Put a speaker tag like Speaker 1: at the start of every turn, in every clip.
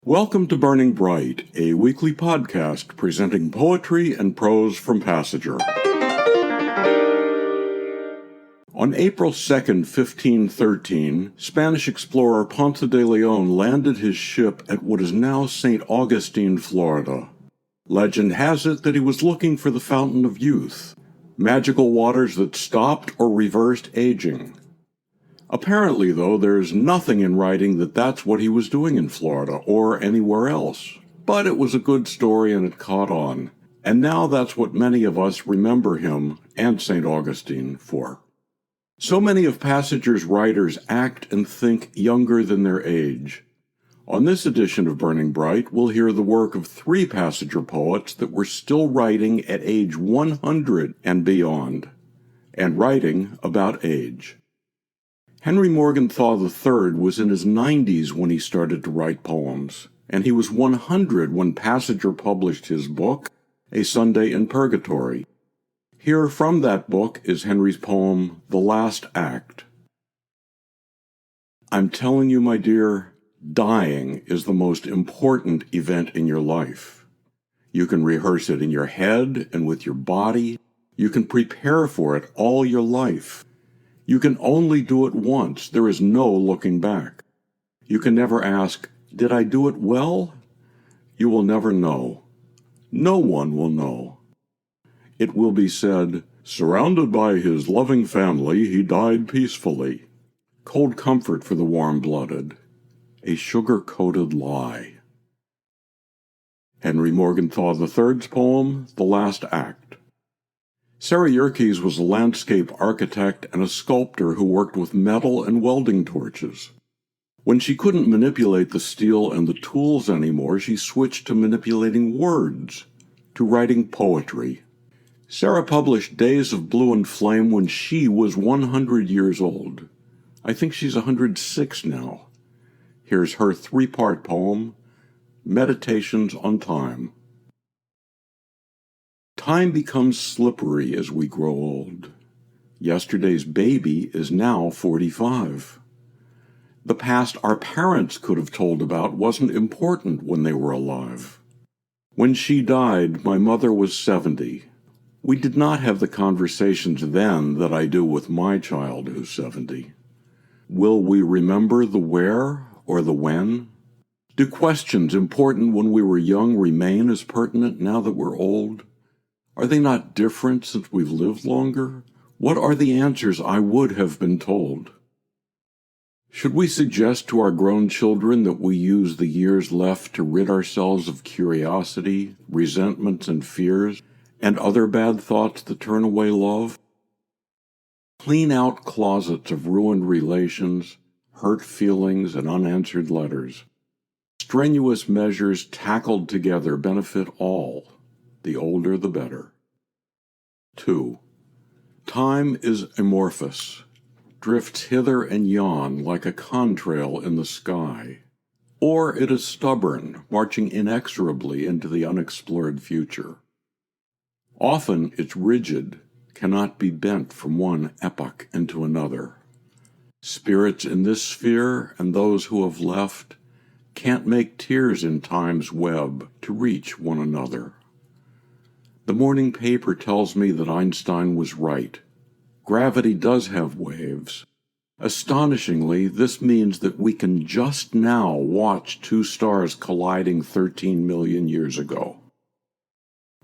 Speaker 1: Welcome to Burning Bright, a weekly podcast presenting poetry and prose from Passenger. On April 2nd, 1513, Spanish explorer Ponce de Leon landed his ship at what is now St. Augustine, Florida. Legend has it that he was looking for the Fountain of Youth, magical waters that stopped or reversed aging. Apparently, though, there's nothing in writing that that's what he was doing in Florida or anywhere else. But it was a good story and it caught on. And now that's what many of us remember him and St. Augustine for. So many of Passenger's writers act and think younger than their age. On this edition of Burning Bright, we'll hear the work of 3 Passenger poets that were still writing at age 100 and beyond, and writing about age. Henry Morgenthau III was in his 90s when he started to write poems, and he was 100 when Passenger published his book, A Sunday in Purgatory. Here from that book is Henry's poem, The Last Act. I'm telling you, my dear, dying is the most important event in your life. You can rehearse it in your head and with your body. You can prepare for it all your life. You can only do it once. There is no looking back. You can never ask, did I do it well? You will never know. No one will know. It will be said, surrounded by his loving family, he died peacefully. Cold comfort for the warm-blooded. A sugar-coated lie. Henry Morgenthau III's poem, The Last Act. Sarah Yerkes was a landscape architect and a sculptor who worked with metal and welding torches. When she couldn't manipulate the steel and the tools anymore, she switched to manipulating words, to writing poetry. Sarah published Days of Blue and Flame when she was 100 years old. I think she's 106 now. Here's her 3-part poem, Meditations on Time. Time becomes slippery as we grow old. Yesterday's baby is now 45. The past our parents could have told about wasn't important when they were alive. When she died, my mother was 70. We did not have the conversations then that I do with my child who's 70. Will we remember the where or the when? Do questions important when we were young remain as pertinent now that we're old? Are they not different since we've lived longer? What are the answers I would have been told? Should we suggest to our grown children that we use the years left to rid ourselves of curiosity, resentments, and fears, and other bad thoughts that turn away love? Clean out closets of ruined relations, hurt feelings, and unanswered letters. Strenuous measures tackled together benefit all. The older, the better. 2. Time is amorphous, drifts hither and yon like a contrail in the sky. Or it is stubborn, marching inexorably into the unexplored future. Often it's rigid, cannot be bent from one epoch into another. Spirits in this sphere and those who have left can't make tears in time's web to reach one another. The morning paper tells me that Einstein was right. Gravity does have waves. Astonishingly, this means that we can just now watch 2 stars colliding 13 million years ago.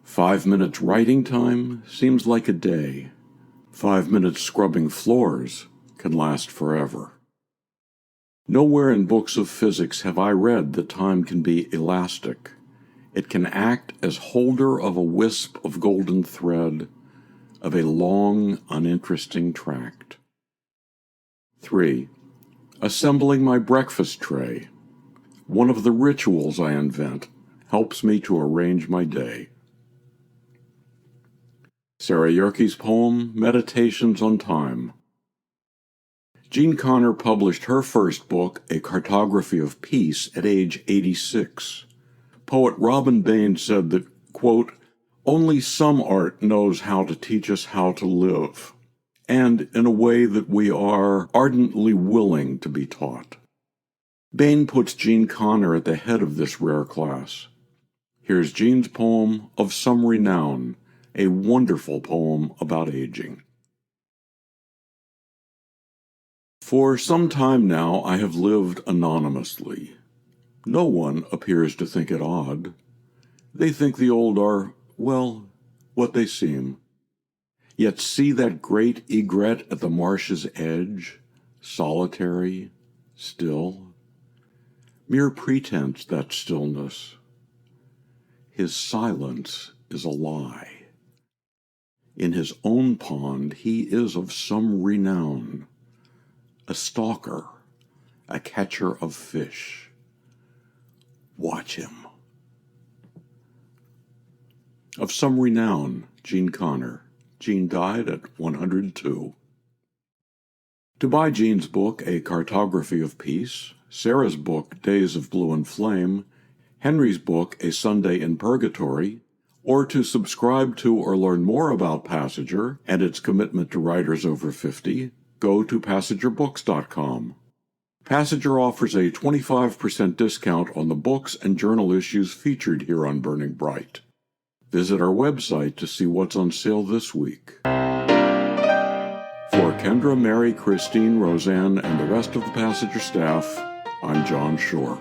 Speaker 1: 5 minutes writing time seems like a day. 5 minutes scrubbing floors can last forever. Nowhere in books of physics have I read that time can be elastic. It can act as holder of a wisp of golden thread, of a long, uninteresting tract. 3. Assembling my breakfast tray. One of the rituals I invent helps me to arrange my day. Sarah Yerkes' poem, Meditations on Time. Jean Connor published her first book, A Cartography of Peace, at age 86. Poet Robin Bain said that, quote, only some art knows how to teach us how to live, and in a way that we are ardently willing to be taught. Bain puts Jean Connor at the head of this rare class. Here's Jean's poem Of Some Renown, a wonderful poem about aging. For some time now I have lived anonymously. No one appears to think it odd. They think the old are, well, what they seem. Yet see that great egret at the marsh's edge, solitary, still. Mere pretense, that stillness. His silence is a lie. In his own pond he is of some renown, a stalker, a catcher of fish. Watch him. Of Some Renown, Jean Connor. Jean died at 102. To buy Jean's book, A Cartography of Peace, Sarah's book, Days of Blue and Flame, Henry's book, A Sunday in Purgatory, or to subscribe to or learn more about Passager and its commitment to writers over 50, go to PassagerBooks.com. Passager offers a 25% discount on the books and journal issues featured here on Burning Bright. Visit our website to see what's on sale this week. For Kendra, Mary, Christine, Roseanne, and the rest of the Passager staff, I'm John Shore.